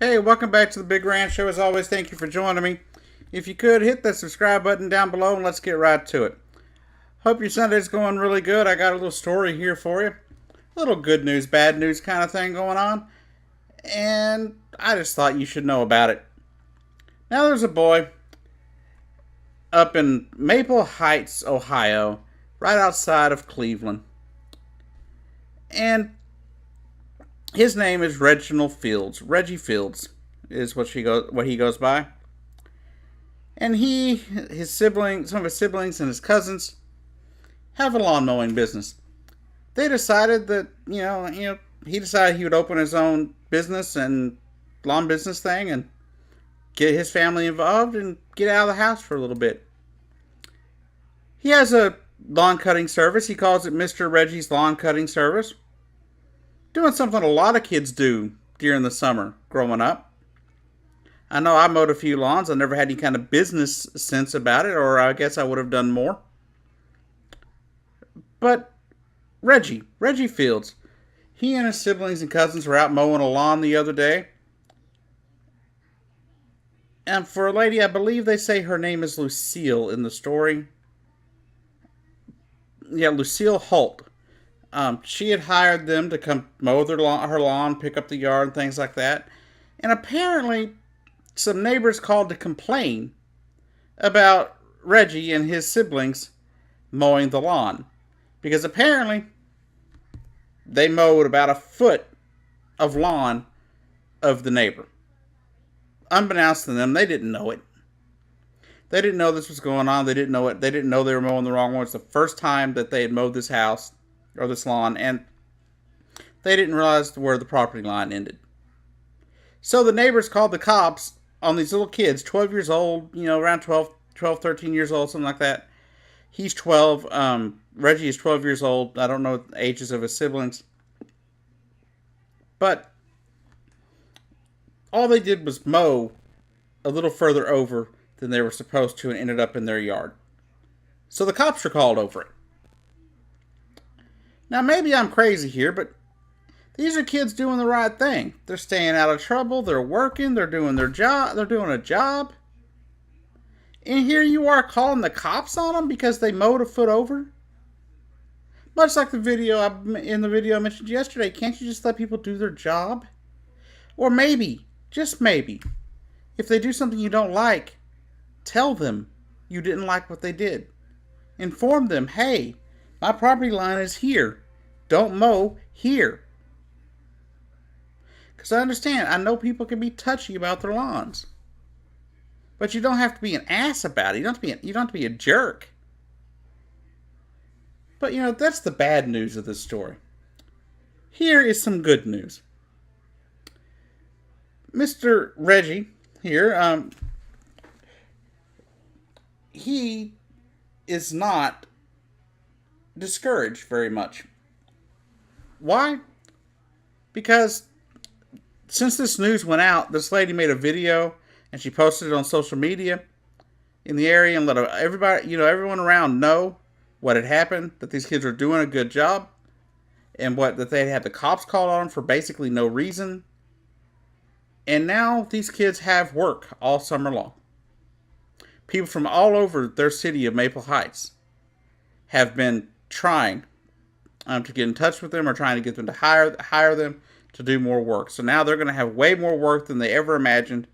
Hey, welcome back to the Big Ranch Show. As always, thank you for joining me. If you could, hit that subscribe button down below and let's get right to it. Hope your Sunday's going really good. I got a little story here for you. A little good news, bad news kind of thing going on. And I just thought you should know about it. Now, there's a boy up in Maple Heights, Ohio, right outside of Cleveland. And his name is Reginald Fields. Reggie Fields is what he goes by. And his siblings, some of his siblings and his cousins have a lawn mowing business. They decided that, he decided he would open his own business and lawn business thing and get his family involved and get out of the house for a little bit. He has a lawn cutting service. He calls it Mr. Reggie's Lawn Cutting Service. Doing something a lot of kids do during the summer growing up. I know I mowed a few lawns. I never had any kind of business sense about it, or I guess I would have done more. But Reggie Fields, he and his siblings and cousins were out mowing a lawn the other day. And for a lady, I believe they say her name is Lucille in the story. Yeah, Lucille Holt. She had hired them to come mow her lawn, pick up the yard, and things like that. And apparently, some neighbors called to complain about Reggie and his siblings mowing the lawn. Because apparently, they mowed about a foot of lawn of the neighbor. Unbeknownst to them, they didn't know it. They didn't know this was going on. They didn't know it. They didn't know they were mowing the wrong one. It's the first time that they had mowed this house or this lawn, and they didn't realize where the property line ended. So the neighbors called the cops on these little kids, 12 years old, around 12, 13 years old, something like that. He's 12. Reggie is 12 years old. I don't know the ages of his siblings. But all they did was mow a little further over than they were supposed to and ended up in their yard. So the cops were called over it. Now, maybe I'm crazy here, but these are kids doing the right thing. They're staying out of trouble. They're working. They're doing their job. They're doing a job. And here you are calling the cops on them because they mowed a foot over? Much like the video I mentioned yesterday, can't you just let people do their job? Or maybe, just maybe, if they do something you don't like, tell them you didn't like what they did. Inform them, hey, my property line is here. Don't mow here. Because I understand, I know people can be touchy about their lawns. But you don't have to be an ass about it. You don't have to be a jerk. But, that's the bad news of this story. Here is some good news. Mr. Reggie here, he is not discouraged very much. Why? Because since this news went out, this lady made a video and she posted it on social media in the area and let everybody, everyone around know what had happened, that these kids were doing a good job, and that they had the cops called on them for basically no reason. And now these kids have work all summer long. People from all over their city of Maple Heights have been trying to get in touch with them or trying to get them to hire them to do more work. So now they're going to have way more work than they ever imagined,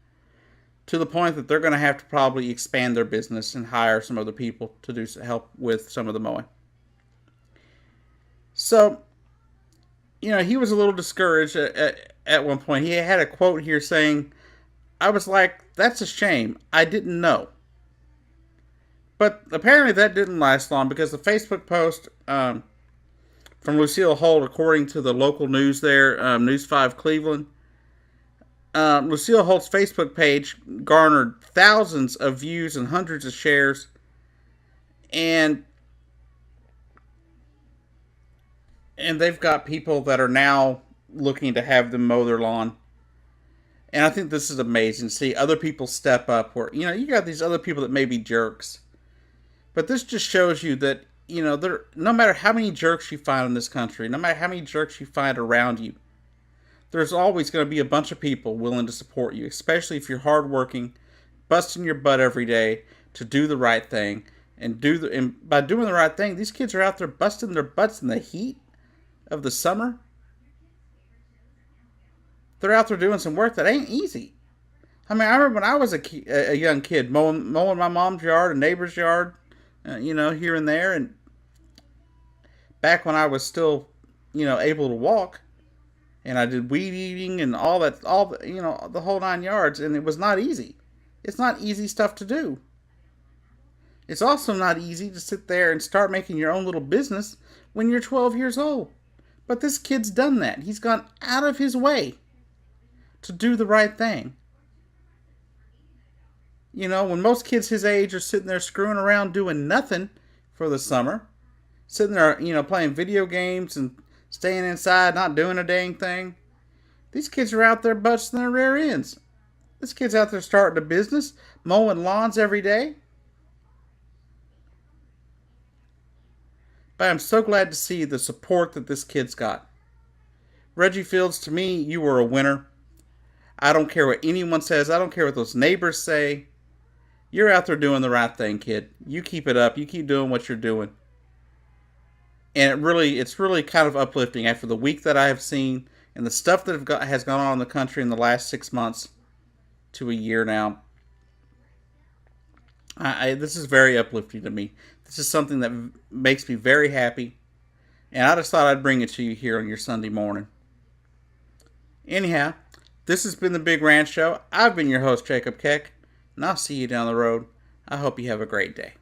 to the point that they're going to have to probably expand their business and hire some other people to do help with some of the mowing. So, he was a little discouraged at one point. He had a quote here saying, I was like, that's a shame. I didn't know. But apparently that didn't last long, because the Facebook post from Lucille Holt, according to the local news there, News 5 Cleveland, Lucille Holt's Facebook page garnered thousands of views and hundreds of shares. And they've got people that are now looking to have them mow their lawn. And I think this is amazing. See other people step up where, you got these other people that may be jerks. But this just shows you that, no matter how many jerks you find in this country, no matter how many jerks you find around you, there's always going to be a bunch of people willing to support you, especially if you're hardworking, busting your butt every day to do the right thing. And by doing the right thing, these kids are out there busting their butts in the heat of the summer. They're out there doing some work that ain't easy. I mean, I remember when I was a young kid mowing my mom's yard, a neighbor's yard, here and there, and back when I was still, able to walk, and I did weed eating and all that, the whole 9 yards, and it was not easy. It's not easy stuff to do. It's also not easy to sit there and start making your own little business when you're 12 years old. But this kid's done that. He's gone out of his way to do the right thing. When most kids his age are sitting there screwing around doing nothing for the summer, sitting there, playing video games and staying inside, not doing a dang thing, these kids are out there busting their rear ends. This kid's out there starting a business, mowing lawns every day. But I'm so glad to see the support that this kid's got. Reggie Fields, to me, you were a winner. I don't care what anyone says. I don't care what those neighbors say. You're out there doing the right thing, kid. You keep it up. You keep doing what you're doing. And it's really kind of uplifting after the week that I have seen and the stuff that has gone on in the country in the last 6 months to a year now. This is very uplifting to me. This is something that makes me very happy. And I just thought I'd bring it to you here on your Sunday morning. Anyhow, this has been the Big Ranch Show. I've been your host, Jacob Keck, and I'll see you down the road. I hope you have a great day.